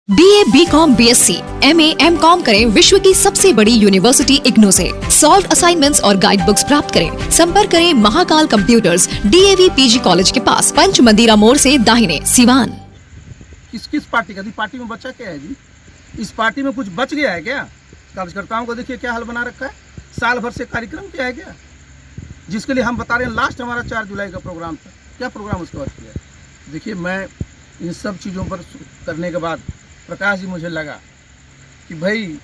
BA, BCom, BSc, MA, MCom करें विश्व की सबसे बड़ी यूनिवर्सिटी इग्नू से। सॉल्व असाइनमेंट्स और गाइड बुक्स प्राप्त करें। संपर्क करें Mahakal computers, DAV PG college के पास, पंच मंदिरा मोड़ से दाहिने, सिवान। किस पार्टी का? पार्टी में बचा क्या है जी? इस पार्टी में कुछ बच गया है क्या? कार्यकर्ताओं को देखिए क्या हाल बना रखा है। साल भर से कार्यक्रम किया है क्या? जिसके लिए हम बता रहे हैं लास्ट हमारा 4 जुलाई का प्रोग्राम था। क्या प्रोग्राम उसके बाद किया? देखिए, मैं इन सब चीज़ों पर करने के बाद प्रकाश जी मुझे लगा कि भाई,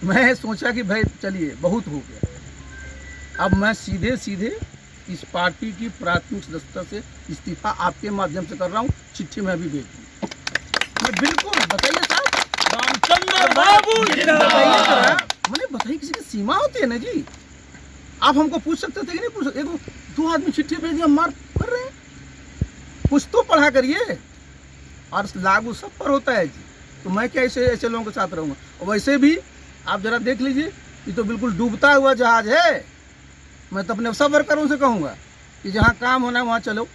मैं सोचा कि भाई चलिए बहुत हो गया। अब मैं सीधे सीधे इस पार्टी की प्राथमिक सदस्यता से इस्तीफा आपके माध्यम से कर रहा हूँ। चिट्ठी में अभी भेज दूँ। मैं बिल्कुल बताइए साहब, रामचंद्र बाबू मैंने बताइए, किसी की सीमा होती है ना जी। आप हमको पूछ सकते थे कि नहीं पूछ सकते? 2 आदमी चिट्ठी भेज दिया, मार कर रहे हैं। कुछ तो पढ़ा करिए। और लागू सब पर होता है जी। तो मैं क्या ऐसे लोगों के साथ रहूँगा? और वैसे भी आप जरा देख लीजिए, ये तो बिल्कुल डूबता हुआ जहाज है। मैं तो अपने सब वर्करों से कहूँगा कि जहाँ काम होना है वहाँ चलो,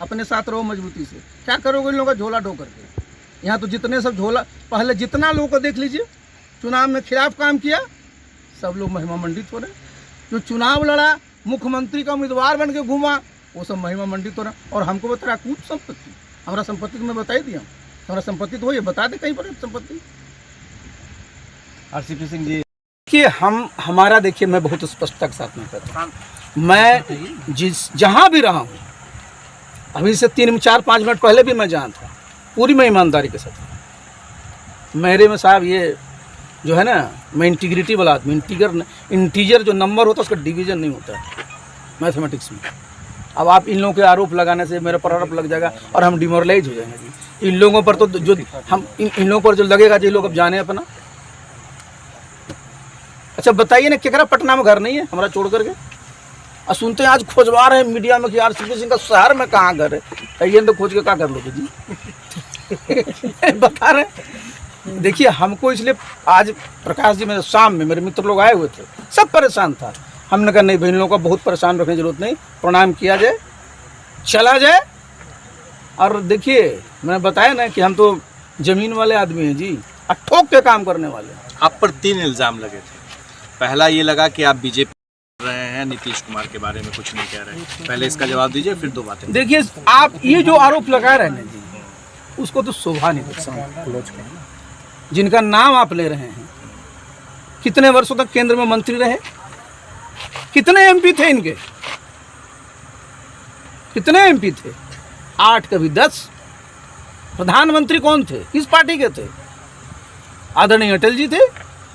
अपने साथ रहो मजबूती से। क्या करोगे इन लोगों का झोला ढो करके? यहाँ तो जितने सब झोला, पहले जितना लोगों को देख लीजिए, चुनाव में खिलाफ काम किया, सब लोग महिमा मंडित हो रहे। जो चुनाव लड़ा, मुख्यमंत्री का उम्मीदवार बन के घूमा, वो सब महिमा मंडित हो रहा। और हमको बता रहा कूट संपत्ति, हमारा संपत्ति तो मैं बता ही दिया। हमारा संपत्ति तो ये बता दे कहीं पर संपत्ति। आरसीपी सिंह जी, देखिए, हमारा देखिए, मैं बहुत स्पष्टता के साथ में कहता हूँ, मैं जहाँ भी रहा हूँ, अभी से 3-4-5 मिनट पहले भी मैं जहाँ था, पूरी मैं ईमानदारी के साथ। मेरे में साहब ये जो है ना, मैं इंटीग्रिटी वाला आदमी, इंटीजर जो नंबर होता है उसका डिवीजन नहीं होता है मैथमेटिक्स में। अब आप इन लोगों के आरोप लगाने से मेरा पर आरोप लग जाएगा और हम डिमोरलाइज हो जाएंगे। इन लोगों पर तो जो हम इन लोगों पर जो लगेगा, जो लोग अब जाने अपना। अच्छा बताइए ना, केकरा पटना में घर नहीं है हमारा छोड़ करके? और सुनते हैं आज खोजवा रहे हैं मीडिया में कि आरसीपी सिंह का शहर में कहाँ घर है। कहिए तो खोज के क्या कर लोगे जी? बता रहे। देखिए, हमको इसलिए आज प्रकाश जी, मेरे शाम में मेरे मित्र लोग आए हुए थे, सब परेशान था। हमने कहा नहीं भाई, इन लोगों को बहुत परेशान रखने की जरूरत नहीं, प्रणाम किया जाए, चला जाए। और देखिए, मैंने बताया ना कि हम तो जमीन वाले आदमी हैं जी, और ठोक के काम करने वाले। आप पर 3 इल्ज़ाम लगे थे। पहला ये लगा कि आप बीजेपी कर रहे हैं, नीतीश कुमार के बारे में कुछ नहीं कह रहे हैं। पहले इसका जवाब दीजिए, फिर 2 बातें। देखिए, आप ये जो आरोप लगा रहे हैं जी, उसको तो शोभा नहीं देता। जिनका नाम आप ले रहे हैं, कितने वर्षों तक केंद्र में मंत्री रहे? कितने MP थे इनके? कितने MP थे? 8 कभी 10। प्रधानमंत्री कौन थे? किस पार्टी के थे? आदरणीय अटल जी थे।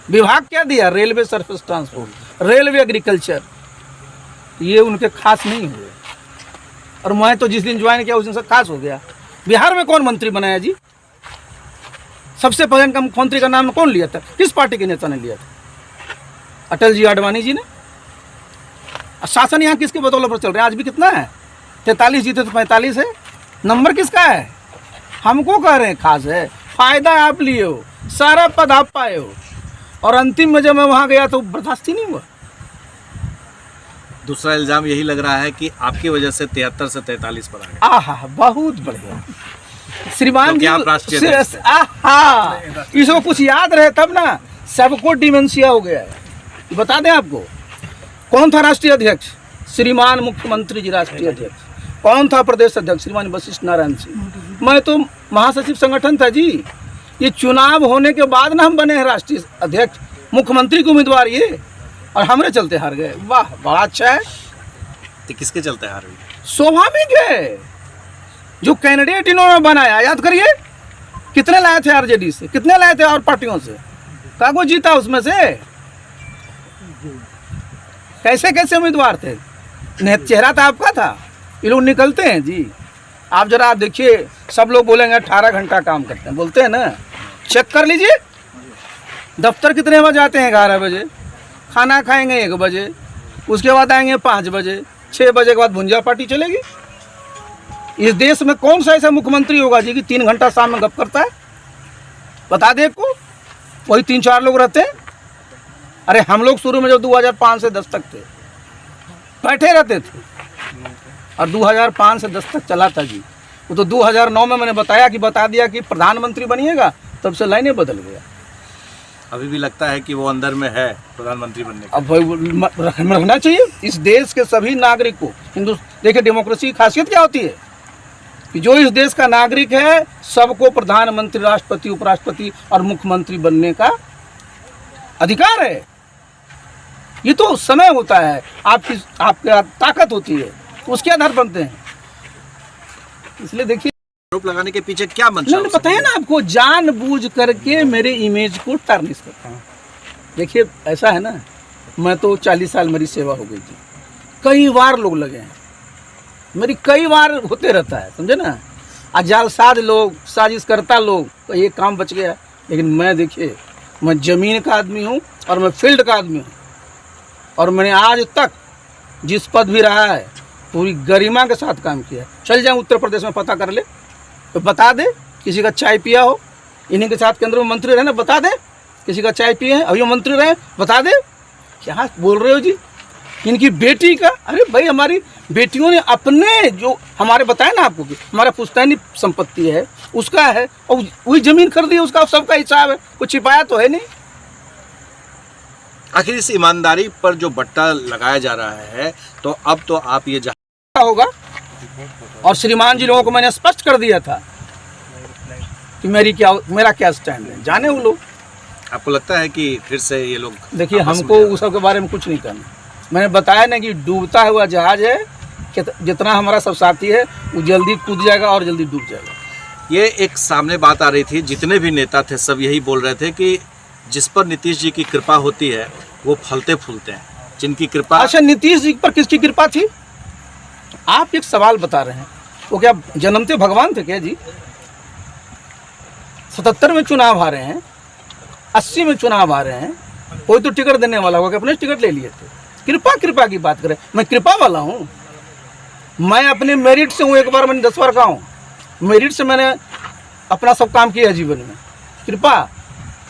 विभाग क्या दिया? Railway surface transport, railway agriculture. ये उनके खास नहीं हुए। और मैं तो जिस दिन ज्वाइन किया उस दिन से खास हो गया। बिहार में कौन मंत्री बनाया जी? सबसे पहले का मुख्यमंत्री का नाम कौन लिया था? किस पार्टी के नेता ने लिया था? अटल जी, आडवाणी जी ने। शासन यहाँ किसके बदौलत पर चल रहे हैं? आज भी कितना है? 43 जीते तो 45 है। नंबर किसका है? हमको कह रहे हैं खास है। फायदा आप लिए हो, सारा पद आप पाए हो, और अंतिम में जब मैं वहाँ गया तो बर्दाश्त ही नहीं हुआ। दूसरा इल्ज़ाम यही लग रहा है कि आपकी वजह से 73 से 43 पर आ गए। आहा, बहुत बढ़िया श्रीमान जी। आहा, इसको कुछ याद रहे तब ना। सबको डिमेंशिया हो गया है। बता दें आपको, कौन था राष्ट्रीय अध्यक्ष? श्रीमान मुख्यमंत्री जी राष्ट्रीय अध्यक्ष। कौन था प्रदेश अध्यक्ष? श्रीमान वशिष्ठ नारायण सिंह। मैं तो महासचिव संगठन था जी। ये चुनाव होने के बाद ना हम बने हैं राष्ट्रीय अध्यक्ष, मुख्यमंत्री के उम्मीदवार ये, और हमरे चलते हार गए। वाह, बड़ा अच्छा है। तो किसके चलते हार हुई? स्वाभाविक है, जो कैंडिडेट इन्होंने बनाया। याद करिए, कितने लाए थे आरजेडी से, कितने लाए थे और पार्टियों से, कागो जीता उसमें से। कैसे कैसे उम्मीदवार थे? चेहरा तो आपका था। ये लोग निकलते हैं जी। आप जरा देखिए, सब लोग बोलेंगे 18 घंटा काम करते हैं, बोलते हैं ना। चेक कर लीजिए, दफ्तर कितने बजे आते हैं? 11 बजे। खाना खाएंगे 1 बजे, उसके बाद आएंगे 5 बजे, 6 बजे के बाद भुंजिया पार्टी चलेगी। इस देश में कौन सा ऐसा मुख्यमंत्री होगा जी कि 3 घंटा शाम में गप करता है? बता दे को। वही 3-4 लोग रहते हैं। अरे हम लोग शुरू में जब 2005 से 10 तक थे, बैठे रहते थे, और 2005 से 10 तक चला था जी। वो तो 2009 में मैंने बता दिया कि प्रधानमंत्री बनिएगा, तब से लाइनें बदल गया। अभी भी लगता है कि वो अंदर में है प्रधानमंत्री बनने का। अब भाई रखना चाहिए इस देश के सभी नागरिक को। देखिए डेमोक्रेसी की खासियत क्या होती है कि जो इस देश का नागरिक है सबको प्रधानमंत्री, राष्ट्रपति, उपराष्ट्रपति और मुख्यमंत्री बनने का अधिकार है। ये तो समय होता है, आपकी ताकत होती है, उसके आधार बनते हैं। इसलिए देखिए आरोप लगाने के पीछे क्या मंशा है? पता है ना आपको, जानबूझ करके मेरे इमेज को टार्निश करता हूँ। देखिए ऐसा है ना, मैं तो 40 साल मेरी सेवा हो गई थी, कई बार लोग लगे हैं, मेरी कई बार होते रहता है, समझे ना। जालसाज लोग, साजिश करता लोग, तो ये काम बच गया। लेकिन मैं देखिए, मैं ज़मीन का आदमी हूँ और मैं फील्ड का आदमी हूँ, और मैंने आज तक जिस पद भी रहा है पूरी गरिमा के साथ काम किया। चल जाए उत्तर प्रदेश में पता कर ले तो बता दे, किसी का चाय पिया हो, इन्हीं के साथ केंद्र में मंत्री रहे ना, बता दे किसी का चाय पिए हैं, अभी मंत्री रहे, बता दे। क्या बोल रहे हो जी? इनकी बेटी का, अरे भाई हमारी बेटियों ने अपने जो हमारे बताया ना आपको कि हमारा पुश्तैनी संपत्ति है उसका है, और वही जमीन खरीदी है, उसका सबका हिसाब है, कुछ छिपाया तो है नहीं। आखिर इस ईमानदारी पर जो बट्टा लगाया जा रहा है, तो अब तो आप ये होगा। और श्रीमान जी लोगों को मैंने स्पष्ट कर दिया था कि मेरा क्या स्टैंड है, जाने वो लोग। आपको लगता है कि फिर से ये लोग? देखिए हमको उस सब के बारे में कुछ नहीं करना। मैंने बताया ना कि डूबता हुआ जहाज है, जितना हमारा सब साथी है वो जल्दी कूद जाएगा और जल्दी डूब जाएगा। ये एक सामने बात आ रही थी, जितने भी नेता थे सब यही बोल रहे थे कि जिस पर नीतीश जी की कृपा होती है वो फलते फूलते हैं, जिनकी कृपा। अच्छा, नीतीश जी पर किसकी कृपा थी? आप एक सवाल बता रहे हैं, वो क्या जन्मते भगवान थे क्या जी? 77 में चुनाव आ रहे हैं, 80 में चुनाव आ रहे हैं, कोई तो टिकट देने वाला होगा कि अपने टिकट ले लिए थे। कृपा की बात करें, मैं कृपा वाला हूँ, मैं अपने मेरिट से हूँ। एक बार मैंने 10 बार कहा हूँ, मेरिट से मैंने अपना सब काम किया जीवन में। कृपा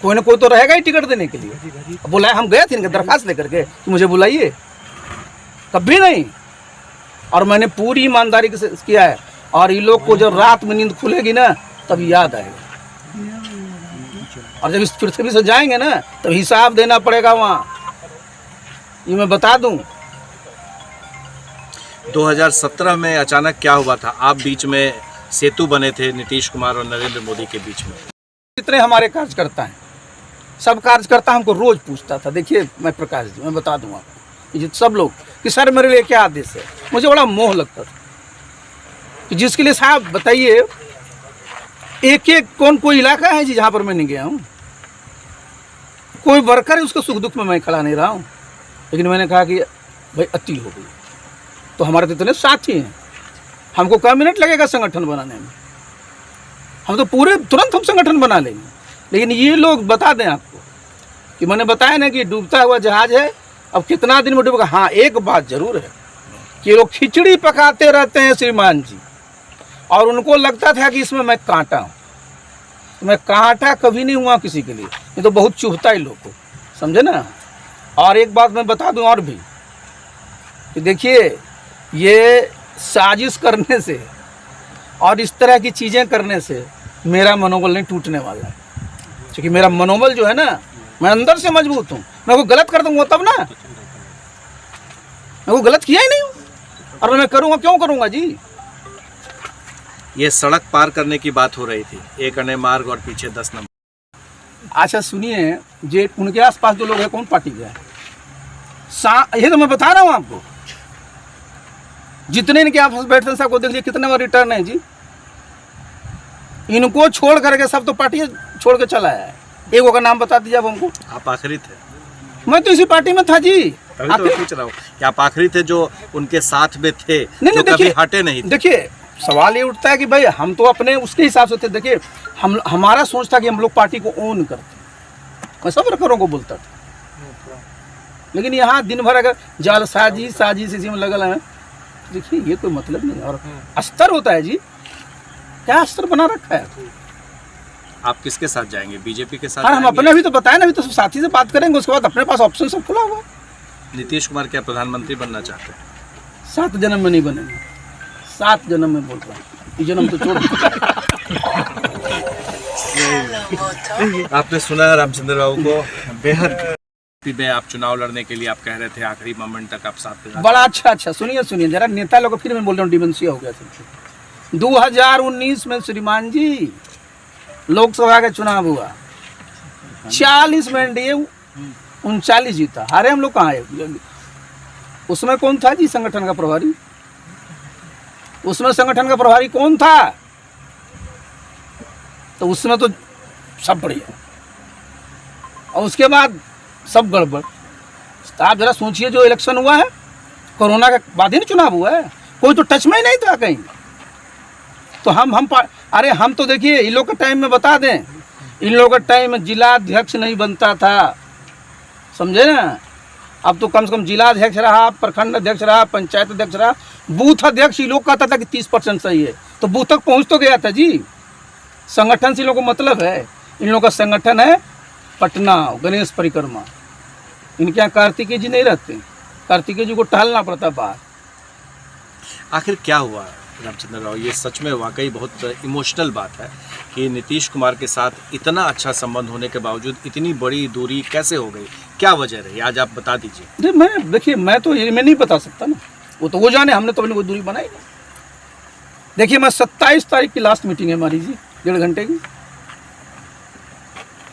कोई ना कोई तो रहेगा ही टिकट देने के लिए। बुलाए, हम गए थे इनके दरखास्त लेकर के कि मुझे बुलाइए, कभी नहीं। और मैंने पूरी ईमानदारी से किया है, और ये लोग को जब रात में नींद खुलेगी ना तब याद आएगा, और जब इस पृथ्वी से जाएंगे ना तो हिसाब देना पड़ेगा वहाँ, ये मैं बता दूं। 2017 में अचानक क्या हुआ था? आप बीच में सेतु बने थे नीतीश कुमार और नरेंद्र मोदी के बीच में। जितने हमारे कार्यकर्ता हैं, सब कार्यकर्ता हमको रोज पूछता था। देखिए मैं प्रकाश जी, मैं बता दूं आपको, ये सब लोग कि सर मेरे लिए क्या आदेश है। मुझे बड़ा मोह लगता था कि जिसके लिए साहब बताइए, एक कोई इलाका है जी जहाँ पर मैं नहीं गया हूँ, कोई वर्कर है उसको सुख दुख में मैं खड़ा नहीं रहा हूँ। लेकिन मैंने कहा कि भाई अति हो गई, तो हमारे तो इतने साथी हैं, हमको क्या मिनट लगेगा संगठन बनाने में, हम तो पूरे तुरंत हम संगठन बना लेंगे। लेकिन ये लोग बता दें आपको कि मैंने बताया ना कि डूबता हुआ जहाज है, अब कितना दिन में डूबेगा। हाँ एक बात जरूर है कि लोग खिचड़ी पकाते रहते हैं श्रीमान जी, और उनको लगता था कि इसमें मैं कांटा हूँ। तो मैं कांटा कभी नहीं हुआ किसी के लिए, ये तो बहुत चुभता है लोग को, समझे ना। और एक बात मैं बता दूं और भी कि देखिए, ये साजिश करने से और इस तरह की चीज़ें करने से मेरा मनोबल नहीं टूटने वाला है, क्योंकि मेरा मनोबल जो है ना, मैं अंदर से मजबूत हूँ। मैं वो गलत कर दूंगा तब ना, मैं वो गलत किया ही नहीं हूँ, और मैं करूँगा क्यों करूँगा जी। ये सड़क पार करने की बात हो रही थी, एक अने मार्ग और पीछे 10 नंबर। अच्छा सुनिए, जे उनके आसपास जो लोग हैं कौन पार्टी के हैं, ये तो मैं बता रहा हूँ आपको। जितने इनके आपस बैठते हैं सबको देख लीजिए कितने बार रिटर्न है जी। इनको छोड़ करके सब तो पार्टी छोड़ के चला है। एक का नाम बता दीजिए अब हमको। आप आखिरी थे? मैं तो इसी पार्टी में था जी। तभी तो पूछ रहा हूँ कि आप आखिरी थे जो उनके साथ में थे, नहीं, जो कभी हटे नहीं थे। देखिए सवाल ये उठता है कि भाई हम तो अपने उसके हिसाब से थे। देखिए हमारा सोच था कि हम लोग पार्टी को ओन करते, मैं सब वर्करों को बोलता था। लेकिन यहाँ दिन भर अगर जालसाजी साजिश इसी में लगल है, देखिए ये कोई मतलब नहीं। और अस्तर होता है जी, क्या अस्तर बना रखा है। आप किसके साथ जाएंगे? बीजेपी के साथ? हाँ हम अपने भी तो बताए ना, अभी तो साथी से बात करेंगे, उसके बाद अपने पास ऑप्शन सब खुला हुआ। नीतीश कुमार क्या प्रधानमंत्री बनना चाहते हैं? 7 जन्म में नहीं बनेंगे, 7 जन्म में बोल रहा हूँ। ये जन्म तो छोड़। आपने सुना रामचंद्र बाबू को, बेहद में आप चुनाव लड़ने के लिए आप कह रहे थे, आखिरी मोमेंट तक आप साथ थे। बड़ा अच्छा, सुनिए जरा, नेता लोग फिर मैं बोल रहा हूँ डिमेंशिया हो गया सबसे। 2019 में श्रीमान जी लोकसभा का चुनाव हुआ, 40 में एनडीए 39 जीता, हारे हम लोग कहाँ है? उसमें कौन था जी संगठन का प्रभारी? उसमें संगठन का प्रभारी कौन था? तो उसमें तो सब बढ़िया, और उसके बाद सब गड़बड़। आप जरा सोचिए, जो इलेक्शन हुआ है कोरोना के बाद ही ना चुनाव हुआ है, कोई तो टच में ही नहीं था कहीं। तो अरे हम तो देखिए, इन लोग के टाइम में बता दें, इन लोगों के टाइम में जिला अध्यक्ष नहीं बनता था, समझे ना? अब तो कम से कम जिला अध्यक्ष रहा, प्रखंड अध्यक्ष रहा, पंचायत अध्यक्ष रहा, बूथ अध्यक्ष। ये लोग कहता था कि 30% सही है, तो बूथ तक पहुंच तो गया था जी। संगठन से इन लोगों को मतलब है। इन लोगों का संगठन है पटना गणेश परिक्रमा। इनके यहाँ कार्तिकेय जी नहीं रहते, कार्तिकेय जी को टहलना पड़ता बाहर। आखिर क्या हुआ रामचंद्र राव? ये सच में वाकई बहुत इमोशनल बात है कि नीतीश कुमार के साथ इतना अच्छा संबंध होने के बावजूद इतनी बड़ी दूरी कैसे हो गई? क्या वजह रही? आज आप बता दीजिए। देखिए, मैं नहीं बता सकता ना, वो जाने, हमने तो अपनी कोई दूरी बनाई नहीं। देखिए, मैं 27 तारीख की लास्ट मीटिंग है हमारी जी, 1.5 घंटे की।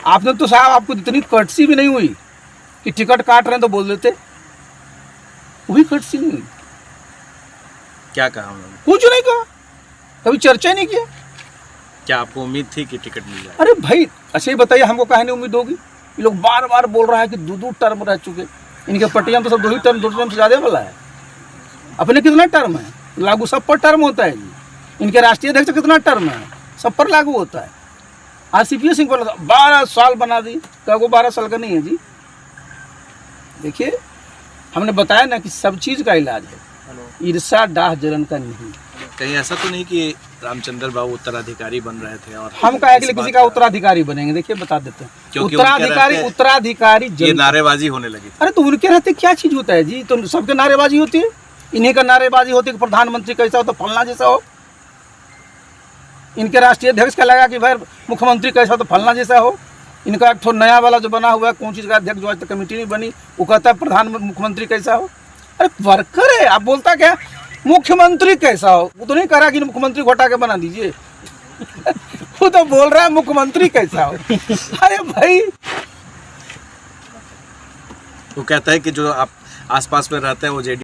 आपने तो साहब, आपको इतनी कर्टसी भी नहीं हुई कि टिकट काट रहे हैं तो बोल देते, वही कर्टसी नहीं हुई। क्या कहा उन्होंने? कुछ नहीं कहा, कभी चर्चा नहीं किया। क्या आपको उम्मीद थी कि टिकट मिल जाए? अरे भाई, अच्छा ही बताइए, हमको काहे नहीं उम्मीद होगी? ये लोग बार बार बोल रहा है कि 2 टर्म रह चुके, इनके पटियां तो सब 2 टर्म से ज़्यादा वाला है। अपने कितना टर्म है लागू? सब पर टर्म होता है जी। इनके राष्ट्रीय अध्यक्ष कितना टर्म है? सब पर लागू होता है। RCPS सिंह पर 12 साल बना दी, क्या वो 12 साल का नहीं है जी? देखिए, हमने बताया ना कि सब चीज़ का इलाज है, ईर्षा डाह जलन का नहीं। कहीं ऐसा तो नहीं कि रामचंद्र बाबू उत्तराधिकारी बन रहे थे और हम कहा कि किसी का उत्तराधिकारी बनेंगे? देखिए, बता देते हैं, उत्तराधिकारी ये नारेबाजी होने लगी। अरे तो उनके रहते क्या चीज होता है जी? तो सबके नारेबाजी होती है, इन्हीं का नारेबाजी होती है कि प्रधानमंत्री कैसा हो तो फलना जैसा हो। इनके राष्ट्रीय अध्यक्ष का लगा कि भाई मुख्यमंत्री कैसा हो तो फलना जैसा हो। इनका एक नया वाला जो बना हुआ है, कौन चीज़ का अध्यक्ष, जो आज तक कमेटी नहीं बनी, वो कहता है मुख्यमंत्री कैसा हो। अरे वर्कर है, आप बोलता क्या मुख्यमंत्री कैसा हो? वो तो नहीं कह रहा कि मुख्यमंत्री को हटा के बना दीजिए वो तो बोल रहा है मुख्यमंत्री कैसा हो। अरे भाई, वो कहता है कि जो आप आसपास में रहते हैं वो JD